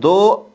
2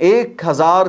1000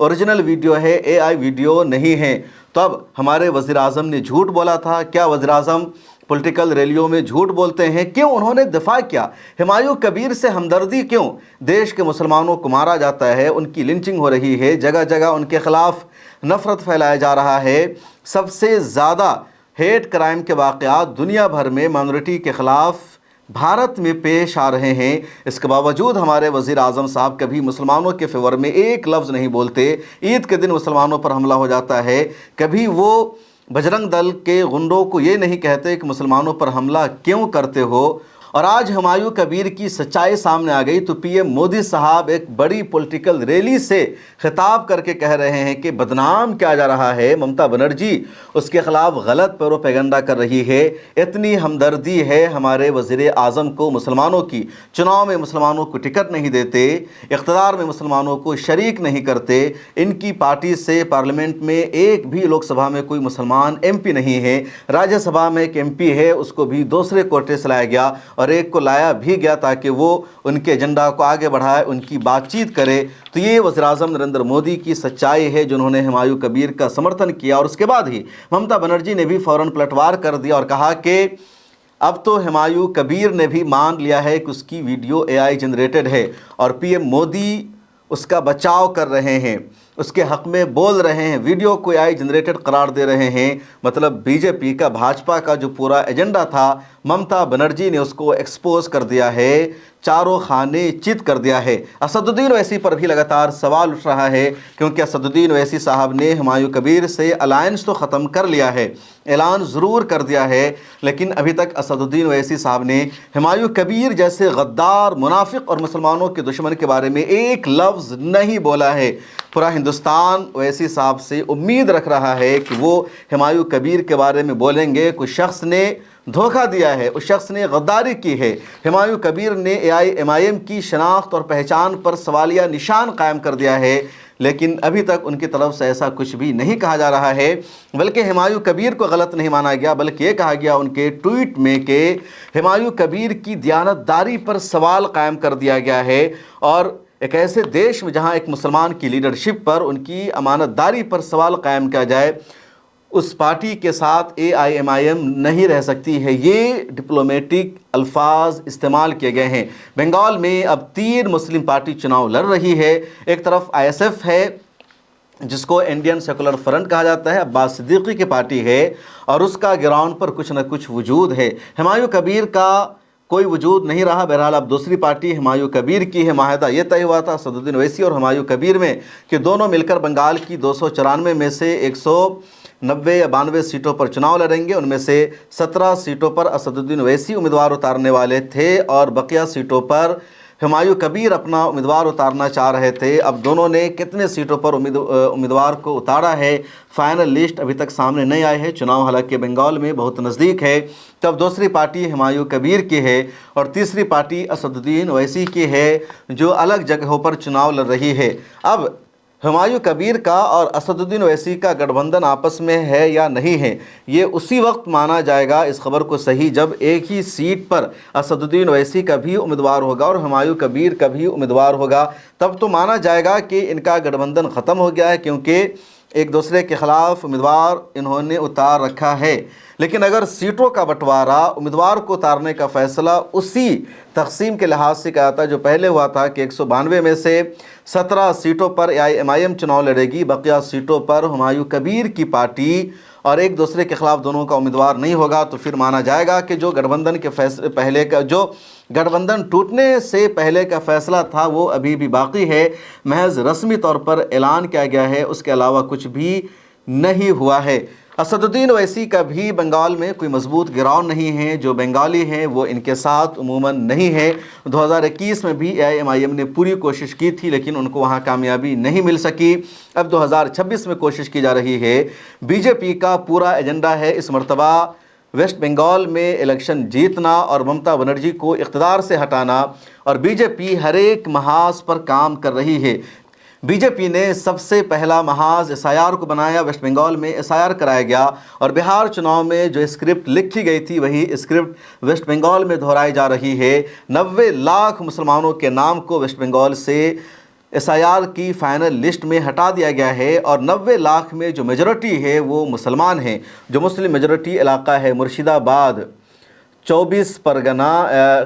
original video ہے, AI video نہیں ہے. تو اب ہمارے وزیر اعظم نے جھوٹ بولا تھا. کیا وزیر اعظم پولیٹیکل ریلیوں میں جھوٹ بولتے ہیں؟ کیوں انہوں نے دفاع کیا؟ ہمایوں کبیر سے ہمدردی کیوں؟ دیش کے مسلمانوں کو مارا جاتا ہے, ان کی لنچنگ ہو رہی ہے, جگہ جگہ ان کے خلاف نفرت پھیلایا جا رہا ہے. سب سے زیادہ ہیٹ کرائم کے واقعات دنیا بھر میں مائنورٹی کے خلاف بھارت میں پیش آ رہے ہیں. اس کے باوجود ہمارے وزیر اعظم صاحب کبھی مسلمانوں کے فیور میں ایک لفظ نہیں بولتے. عید کے دن مسلمانوں پر حملہ ہو جاتا ہے, کبھی وہ بجرنگ دل کے غنڈوں کو یہ نہیں کہتے کہ مسلمانوں پر حملہ کیوں کرتے ہو. اور آج ہمایوں کبیر کی سچائی سامنے آ گئی تو PM مودی صاحب ایک بڑی پولیٹیکل ریلی سے خطاب کر کے کہہ رہے ہیں کہ بدنام کیا جا رہا ہے. ممتا بنرجی اس کے خلاف غلط پروپیگنڈا کر رہی ہے. اتنی ہمدردی ہے ہمارے وزیر اعظم کو مسلمانوں کی, چناؤ میں مسلمانوں کو ٹکٹ نہیں دیتے, اقتدار میں مسلمانوں کو شریک نہیں کرتے. ان کی پارٹی سے پارلیمنٹ میں ایک بھی لوک سبھا میں کوئی مسلمان MP نہیں ہے. راجیہ سبھا میں ایک MP ہے, اس کو بھی دوسرے کوٹے سے لایا گیا اور ایک کو لایا بھی گیا تاکہ وہ ان کے ایجنڈا کو آگے بڑھائے, ان کی بات چیت کرے. تو یہ وزیر اعظم نریندر مودی کی سچائی ہے جنہوں نے ہمایوں کبیر کا سمرتھن کیا. اور اس کے بعد ہی ممتا بنرجی نے بھی فوراً پلٹوار کر دیا اور کہا کہ اب تو ہمایوں کبیر نے بھی مان لیا ہے کہ اس کی ویڈیو AI جنریٹڈ ہے اور PM مودی اس کا بچاؤ کر رہے ہیں, اس کے حق میں بول رہے ہیں, ویڈیو کو AI جنریٹڈ قرار دے رہے ہیں. مطلب BJP کا, بھاجپا کا جو پورا ایجنڈا تھا ممتا بنرجی نے اس کو ایکسپوز کر دیا ہے, چاروں خانے چت کر دیا ہے. اسد الدین اویسی پر بھی لگاتار سوال اٹھ رہا ہے کیونکہ اسد الدین اویسی صاحب نے ہمایوں کبیر سے الائنس تو ختم کر لیا ہے, اعلان ضرور کر دیا ہے, لیکن ابھی تک اسد الدین اویسی صاحب نے ہمایوں کبیر جیسے غدار, منافق اور مسلمانوں کے دشمن کے بارے میں ایک لفظ نہیں بولا ہے. پورا ہندوستان اویسی صاحب سے امید رکھ رہا ہے کہ وہ ہمایوں کبیر کے بارے میں بولیں گے. کچھ شخص نے دھوکہ دیا ہے, اس شخص نے غداری کی ہے. ہمایوں کبیر نے MIM کی شناخت اور پہچان پر سوالیہ نشان قائم کر دیا ہے, لیکن ابھی تک ان کی طرف سے ایسا کچھ بھی نہیں کہا جا رہا ہے. بلکہ ہمایوں کبیر کو غلط نہیں مانا گیا, بلکہ یہ کہا گیا ان کے ٹویٹ میں کہ ہمایوں کبیر کی دیانت داری پر سوال قائم کر دیا گیا ہے. اور ایک ایسے دیش میں جہاں ایک مسلمان کی لیڈرشپ پر, ان کی امانت داری پر سوال قائم کیا جائے, اس پارٹی کے ساتھ AIMIM نہیں رہ سکتی ہے. یہ ڈپلومیٹک الفاظ استعمال کیے گئے ہیں. بنگال میں اب 3 مسلم پارٹی چناؤ لڑ رہی ہے. ایک طرف ISF ہے جس کو انڈین سیکولر فرنٹ کہا جاتا ہے, عباس صدیقی کی پارٹی ہے اور اس کا گراؤنڈ پر کچھ نہ کچھ وجود ہے. ہمایوں کبیر کا کوئی وجود نہیں رہا. بہرحال اب دوسری پارٹی ہمایوں کبیر کی ہے. معاہدہ یہ طے ہوا تھا اسد الدین اویسی اور ہمایوں کبیر میں کہ دونوں مل کر بنگال کی 294 میں سے 190 یا 92 سیٹوں پر چناؤ لڑیں گے. ان میں سے 17 سیٹوں پر اسد الدین اویسی امیدوار اتارنے والے تھے اور بقیہ سیٹوں پر ہمایوں کبیر اپنا امیدوار اتارنا چاہ رہے تھے. اب دونوں نے کتنے سیٹوں پر امیدوار کو اتارا ہے, فائنل لسٹ ابھی تک سامنے نہیں آئی ہے. چناؤ حالانکہ بنگال میں بہت نزدیک ہے. تب دوسری پارٹی ہمایوں کبیر کی ہے اور تیسری پارٹی اسد الدین اویسی کی ہے جو الگ جگہوں پر چناؤ لڑ رہی ہے. اب ہمایوں کبیر کا اور اسد الدین اویسی کا گٹھ بندھن آپس میں ہے یا نہیں ہے, یہ اسی وقت مانا جائے گا اس خبر کو صحیح جب ایک ہی سیٹ پر اسد الدین اویسی کا بھی امیدوار ہوگا اور ہمایوں کبیر کا بھی امیدوار ہوگا. تب تو مانا جائے گا کہ ان کا گٹھ بندھن ختم ہو گیا ہے, کیونکہ ایک دوسرے کے خلاف امیدوار انہوں نے اتار رکھا ہے. لیکن اگر سیٹوں کا بٹوارا, امیدوار کو اتارنے کا فیصلہ اسی تقسیم کے لحاظ سے کیا تھا جو پہلے ہوا تھا کہ 192 میں سے 17 سیٹوں پر AIMIM چناؤ لڑے گی, بقیہ سیٹوں پر ہمایوں کبیر کی پارٹی اور ایک دوسرے کے خلاف دونوں کا امیدوار نہیں ہوگا, تو پھر مانا جائے گا کہ جو گٹھ بندھن کے پہلے کا جو گٹھ بندھن ٹوٹنے سے پہلے کا فیصلہ تھا وہ ابھی بھی باقی ہے. محض رسمی طور پر اعلان کیا گیا ہے, اس کے علاوہ کچھ بھی نہیں ہوا ہے. اسد الدین اویسی کا بھی بنگال میں کوئی مضبوط گراؤنڈ نہیں ہے. جو بنگالی ہیں وہ ان کے ساتھ عموماً نہیں ہے. 2021 میں بھی AIMIM نے پوری کوشش کی تھی لیکن ان کو وہاں کامیابی نہیں مل سکی. اب 2026 میں کوشش کی جا رہی ہے. BJP کا پورا ایجنڈا ہے اس مرتبہ ویسٹ بنگال میں الیکشن جیتنا اور ممتا بنرجی کو اقتدار سے ہٹانا, اور BJP ہر ایک محاذ پر کام کر رہی ہے. BJP نے سب سے پہلا محاذ SIR کو بنایا. ویسٹ بنگال میں SIR کرایا گیا اور بہار چناؤ میں جو اسکرپٹ لکھی گئی تھی وہی اسکرپٹ ویسٹ بنگال میں دہرائی جا رہی ہے. 90 لاکھ مسلمانوں کے نام کو ویسٹ بنگال سے SIR کی فائنل لسٹ میں ہٹا دیا گیا ہے اور 90 لاکھ میں جو میجورٹی ہے وہ مسلمان ہیں. جو مسلم میجورٹی علاقہ ہے مرشید آباد 24 پرگنہ،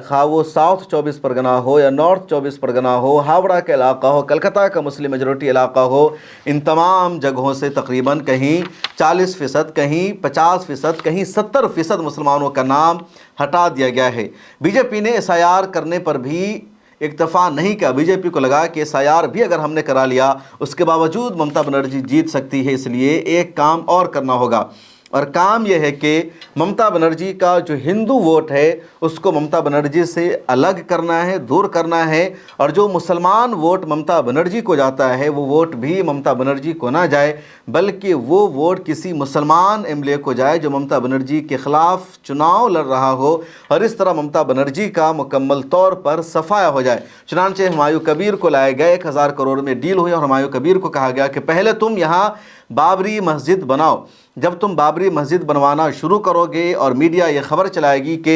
خواہ وہ ساؤتھ 24 پرگنہ ہو یا نارتھ 24 پرگنہ ہو، ہاوڑہ کا علاقہ ہو، کلکتہ کا مسلم میجورٹی علاقہ ہو، ان تمام جگہوں سے تقریباً کہیں 40%، کہیں 50%، کہیں 70% مسلمانوں کا نام ہٹا دیا گیا ہے. BJP نے SIR کرنے پر بھی اکتفا نہیں کیا. BJP کو لگا کہ SIR بھی اگر ہم نے کرا لیا اس کے باوجود ممتا بنرجی جیت سکتی ہے، اس لیے ایک کام اور کرنا ہوگا. اور کام یہ ہے کہ ممتا بنرجی کا جو ہندو ووٹ ہے اس کو ممتا بنرجی سے الگ کرنا ہے، دور کرنا ہے، اور جو مسلمان ووٹ ممتا بنرجی کو جاتا ہے وہ ووٹ بھی ممتا بنرجی کو نہ جائے، بلکہ وہ ووٹ کسی مسلمان MLA کو جائے جو ممتا بنرجی کے خلاف چناؤ لڑ رہا ہو، اور اس طرح ممتا بنرجی کا مکمل طور پر صفایا ہو جائے. چنانچہ ہمایوں کبیر کو لائے گئے، 1000 کروڑ میں ڈیل ہوئی اور ہمایوں کبیر کو کہا گیا کہ پہلے تم یہاں بابری مسجد بناؤ. جب تم بابری مسجد بنوانا شروع کرو گے اور میڈیا یہ خبر چلائے گی کہ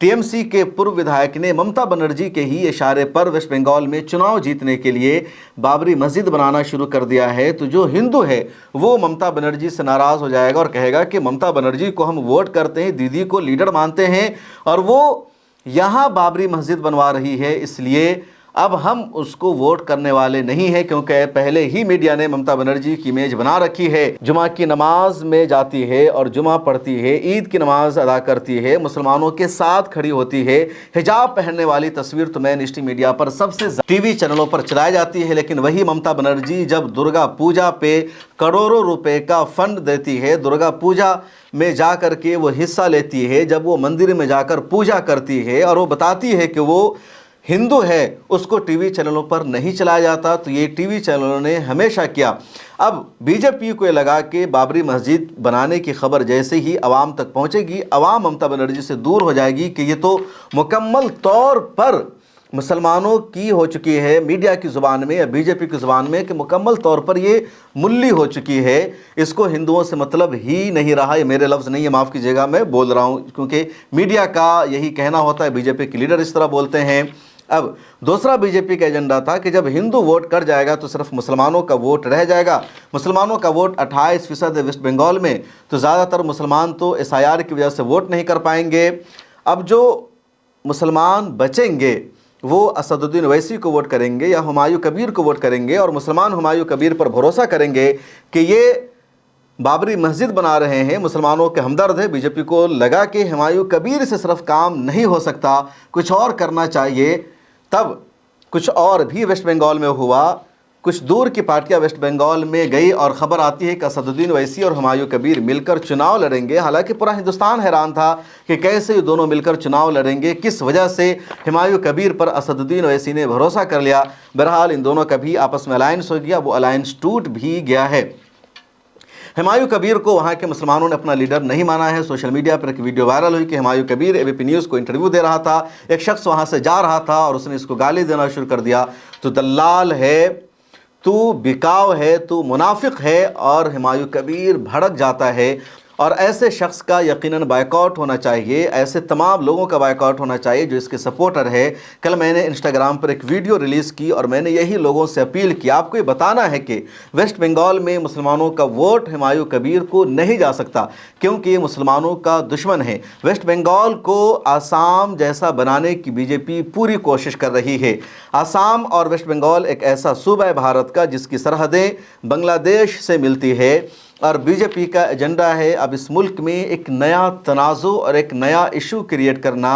TMC کے پورو ودھائک نے ممتا بنرجی کے ہی اشارے پر ویسٹ بنگال میں چناؤ جیتنے کے لیے بابری مسجد بنانا شروع کر دیا ہے، تو جو ہندو ہے وہ ممتا بنرجی سے ناراض ہو جائے گا اور کہے گا کہ ممتا بنرجی کو ہم ووٹ کرتے ہیں، دیدی کو لیڈر مانتے ہیں، اور وہ یہاں بابری مسجد بنوا رہی ہے، اس لیے اب ہم اس کو ووٹ کرنے والے نہیں ہیں، کیونکہ پہلے ہی میڈیا نے ممتا بنرجی کی امیج بنا رکھی ہے. جمعہ کی نماز میں جاتی ہے اور جمعہ پڑھتی ہے، عید کی نماز ادا کرتی ہے، مسلمانوں کے ساتھ کھڑی ہوتی ہے، حجاب پہننے والی تصویر تو مین اسٹریم میڈیا پر سب سے ٹی وی چینلوں پر چلائی جاتی ہے. لیکن وہی ممتا بنرجی جب درگا پوجا پہ کروڑوں روپے کا فنڈ دیتی ہے، درگا پوجا میں جا کر کے وہ حصہ لیتی ہے، جب وہ مندر میں جا کر پوجا کرتی ہے اور وہ بتاتی ہے کہ وہ ہندو ہے، اس کو ٹی وی چینلوں پر نہیں چلایا جاتا. تو یہ ٹی وی چینلوں نے ہمیشہ کیا. اب BJP کو یہ لگا کہ بابری مسجد بنانے کی خبر جیسے ہی عوام تک پہنچے گی، عوام ممتا بنرجی سے دور ہو جائے گی کہ یہ تو مکمل طور پر مسلمانوں کی ہو چکی ہے، میڈیا کی زبان میں یا BJP کی زبان میں کہ مکمل طور پر یہ ملی ہو چکی ہے، اس کو ہندوؤں سے مطلب ہی نہیں رہا. یہ میرے لفظ نہیں ہے، معاف کیجیے گا، میں بول رہا ہوں کیونکہ میڈیا کا یہی کہنا ہوتا ہے، BJP کے لیڈر اس طرح بولتے ہیں. اب دوسرا BJP کا ایجنڈا تھا کہ جب ہندو ووٹ کر جائے گا تو صرف مسلمانوں کا ووٹ رہ جائے گا. مسلمانوں کا ووٹ 28% ہے ویسٹ بنگال میں، تو زیادہ تر مسلمان تو SIR کی وجہ سے ووٹ نہیں کر پائیں گے. اب جو مسلمان بچیں گے وہ اسد الدین اویسی کو ووٹ کریں گے یا ہمایوں کبیر کو ووٹ کریں گے، اور مسلمان ہمایوں کبیر پر بھروسہ کریں گے کہ یہ بابری مسجد بنا رہے ہیں، مسلمانوں کے ہمدرد ہے. BJP کو لگا کہ ہمایوں کبیر سے صرف کام نہیں ہو سکتا، کچھ اور کرنا چاہیے. تب کچھ اور بھی ویسٹ بنگال میں ہوا، کچھ دور کی پارٹیاں ویسٹ بنگال میں گئی اور خبر آتی ہے کہ اسد الدین اویسی اور ہمایوں کبیر مل کر چناؤ لڑیں گے. حالانکہ پورا ہندوستان حیران تھا کہ کیسے یہ دونوں مل کر چناؤ لڑیں گے، کس وجہ سے ہمایوں کبیر پر اسد الدین اویسی نے بھروسہ کر لیا. بہرحال ان دونوں کا بھی آپس میں الائنس ہو گیا، وہ الائنس ٹوٹ بھی گیا ہے. ہمایوں کبیر کو وہاں کے مسلمانوں نے اپنا لیڈر نہیں مانا ہے. سوشل میڈیا پر ایک ویڈیو وائرل ہوئی کہ ہمایوں کبیر ABP نیوز کو انٹرویو دے رہا تھا، ایک شخص وہاں سے جا رہا تھا اور اس نے اس کو گالی دینا شروع کر دیا، تو دلال ہے، تو بکاؤ ہے، تو منافق ہے. اور ہمایوں کبیر بھڑک جاتا ہے، اور ایسے شخص کا یقیناً بائیکاٹ ہونا چاہیے، ایسے تمام لوگوں کا بائیکاٹ ہونا چاہیے جو اس کے سپورٹر ہے. کل میں نے انسٹاگرام پر ایک ویڈیو ریلیز کی اور میں نے یہی لوگوں سے اپیل کی، آپ کو یہ بتانا ہے کہ ویسٹ بنگال میں مسلمانوں کا ووٹ ہمایوں کبیر کو نہیں جا سکتا، کیونکہ یہ مسلمانوں کا دشمن ہے. ویسٹ بنگال کو آسام جیسا بنانے کی BJP پوری کوشش کر رہی ہے. آسام اور ویسٹ بنگال ایک ایسا صوبہ ہے بھارت کا جس کی سرحدیں بنگلہ دیش سے ملتی ہے، اور BJP کا ایجنڈا ہے اب اس ملک میں ایک نیا تنازع اور ایک نیا ایشو کریٹ کرنا،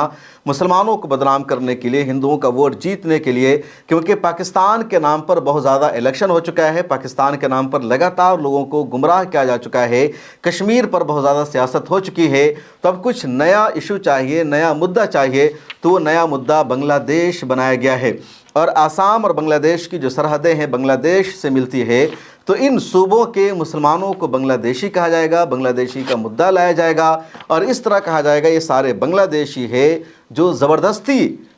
مسلمانوں کو بدنام کرنے کے لیے، ہندوؤں کا ووٹ جیتنے کے لیے. کیونکہ پاکستان کے نام پر بہت زیادہ الیکشن ہو چکا ہے، پاکستان کے نام پر لگاتار لوگوں کو گمراہ کیا جا چکا ہے، کشمیر پر بہت زیادہ سیاست ہو چکی ہے. تو اب کچھ نیا ایشو چاہیے، نیا مدعا چاہیے، تو وہ نیا مدعا بنگلہ دیش بنایا گیا ہے. اور آسام اور بنگلہ دیش کی جو سرحدیں ہیں بنگلہ دیش سے ملتی ہے، تو ان صوبوں کے مسلمانوں کو بنگلہ دیشی کہا جائے گا، بنگلہ دیشی کا مدعا لایا جائے گا، اور اس طرح کہا جائے گا یہ سارے بنگلہ دیشی ہے جو زبردستی